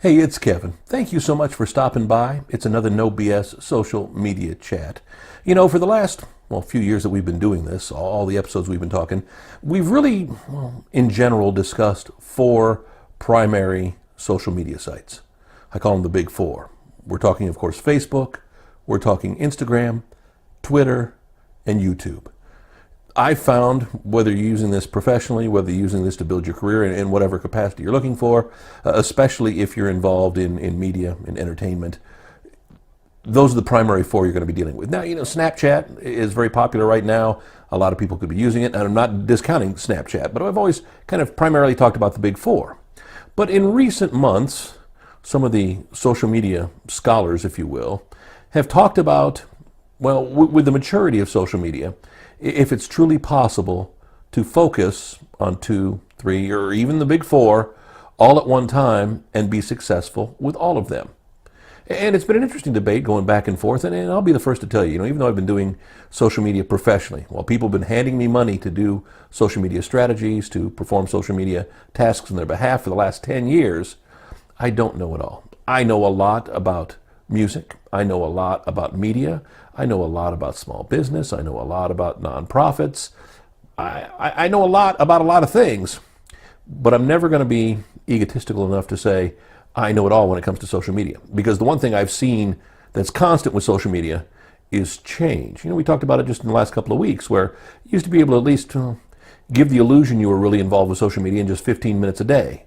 Hey, it's Kevin. Thank you so much for stopping by. It's another No BS social media chat. For the last, few years that we've been doing this, all the episodes we've been talking, we've really, in general, discussed four primary social media sites. I call them the big four. We're talking, of course, Facebook, we're talking Instagram, Twitter, and YouTube. I found, whether you're using this professionally, whether you're using this to build your career in whatever capacity you're looking for, especially if you're involved in media and entertainment, those are the primary four you're going to be dealing with. Now, Snapchat is very popular right now. A lot of people could be using it, and I'm not discounting Snapchat, but I've always kind of primarily talked about the big four. But in recent months, some of the social media scholars, if you will, have talked about, with the maturity of social media, if it's truly possible to focus on 2, 3, or even the big four all at one time and be successful with all of them. And it's been an interesting debate going back and forth, and I'll be the first to tell you, even though I've been doing social media professionally, while people have been handing me money to do social media strategies, to perform social media tasks on their behalf for the last 10 years, I don't know it all. I know a lot about music. I know a lot about media. I know a lot about small business. I know a lot about nonprofits. I know a lot about a lot of things, but I'm never going to be egotistical enough to say I know it all when it comes to social media. Because the one thing I've seen that's constant with social media is change. We talked about it just in the last couple of weeks, where you used to be able to at least give the illusion you were really involved with social media in just 15 minutes a day.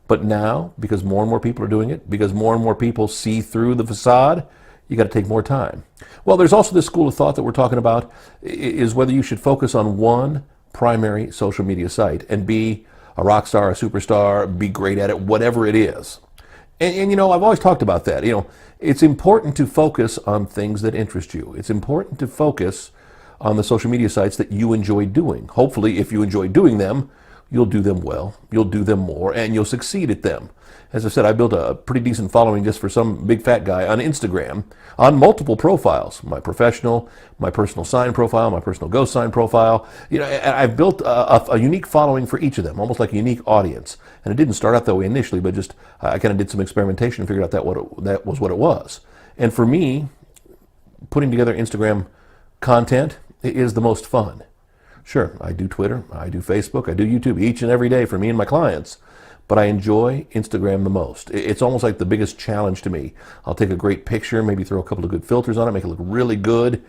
But now, because more and more people are doing it, because more and more people see through the facade, you got to take more time. Well, there's also this school of thought that we're talking about, is whether you should focus on one primary social media site and be a rock star, a superstar, be great at it, whatever it is. And I've always talked about that. It's important to focus on things that interest you. It's important to focus on the social media sites that you enjoy doing. Hopefully, if you enjoy doing them, you'll do them well, you'll do them more, and you'll succeed at them. As I said, I built a pretty decent following just for some big fat guy on Instagram on multiple profiles, my professional, my personal sign profile, my personal ghost sign profile. I've built a unique following for each of them, almost like a unique audience. And it didn't start out that way initially, but just I kind of did some experimentation and figured out that was what it was. And for me, putting together Instagram content is the most fun. Sure, I do Twitter, I do Facebook, I do YouTube each and every day for me and my clients, but I enjoy Instagram the most. It's almost like the biggest challenge to me. I'll take a great picture, maybe throw a couple of good filters on it, make it look really good,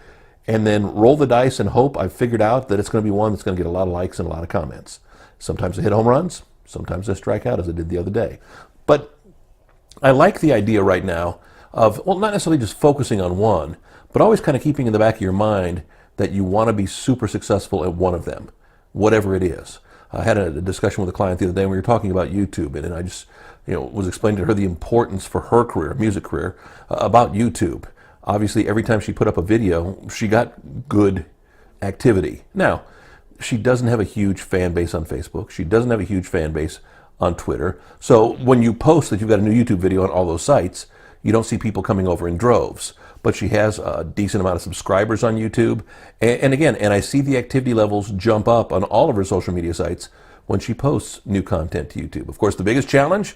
and then roll the dice and hope I've figured out that it's going to be one that's going to get a lot of likes and a lot of comments. Sometimes I hit home runs, sometimes I strike out, as I did the other day. But I like the idea right now of, not necessarily just focusing on one, but always kind of keeping in the back of your mind that you want to be super successful at one of them, whatever it is. I had a discussion with a client the other day, and we were talking about YouTube, and I just was explaining to her the importance for her career, music career, about YouTube. Obviously, every time she put up a video, she got good activity. Now, she doesn't have a huge fan base on Facebook. She doesn't have a huge fan base on Twitter. So when you post that you've got a new YouTube video on all those sites, you don't see people coming over in droves. But she has a decent amount of subscribers on YouTube. And again, I see the activity levels jump up on all of her social media sites when she posts new content to YouTube. Of course, the biggest challenge,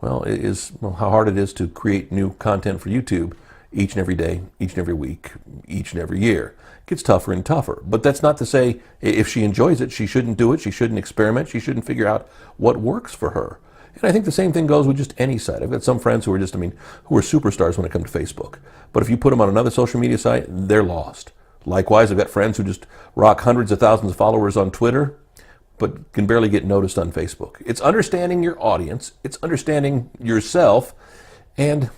is how hard it is to create new content for YouTube each and every day, each and every week, each and every year. It gets tougher and tougher. But that's not to say if she enjoys it, she shouldn't do it, she shouldn't experiment, she shouldn't figure out what works for her. And I think the same thing goes with just any site. I've got some friends who are who are superstars when it comes to Facebook. But if you put them on another social media site, they're lost. Likewise, I've got friends who just rock hundreds of thousands of followers on Twitter, but can barely get noticed on Facebook. It's understanding your audience, it's understanding yourself, and,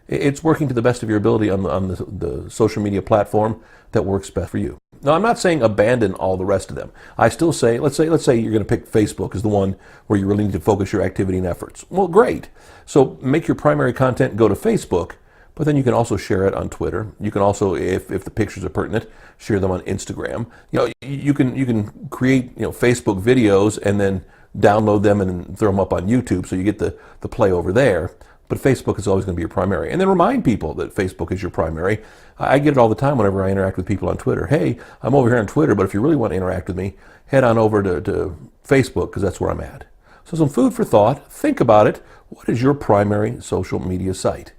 it's working to the best of your ability on the social media platform that works best for you. Now, I'm not saying abandon all the rest of them. I still say, let's say you're going to pick Facebook as the one where you really need to focus your activity and efforts. Well, great. So make your primary content go to Facebook, but then you can also share it on Twitter. You can also, if the pictures are pertinent, share them on Instagram. You can create Facebook videos and then download them and throw them up on YouTube, so you get the play over there. But Facebook is always going to be your primary. And then remind people that Facebook is your primary. I get it all the time whenever I interact with people on Twitter. Hey, I'm over here on Twitter, but if you really want to interact with me, head on over to Facebook, because that's where I'm at. So some food for thought. Think about it. What is your primary social media site?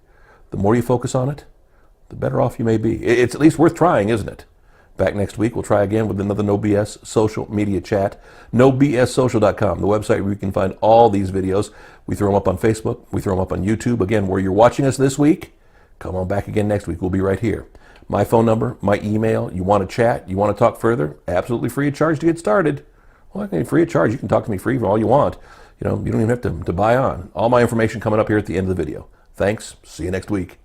The more you focus on it, the better off you may be. It's at least worth trying, isn't it? Back next week, we'll try again with another No BS social media chat. NoBSSocial.com, the website where you can find all these videos. We throw them up on Facebook. We throw them up on YouTube. Again, where you're watching us this week, come on back again next week. We'll be right here. My phone number, my email. You want to chat? You want to talk further? Absolutely free of charge to get started. Well, free of charge. You can talk to me free for all you want. You don't even have to buy on. All my information coming up here at the end of the video. Thanks. See you next week.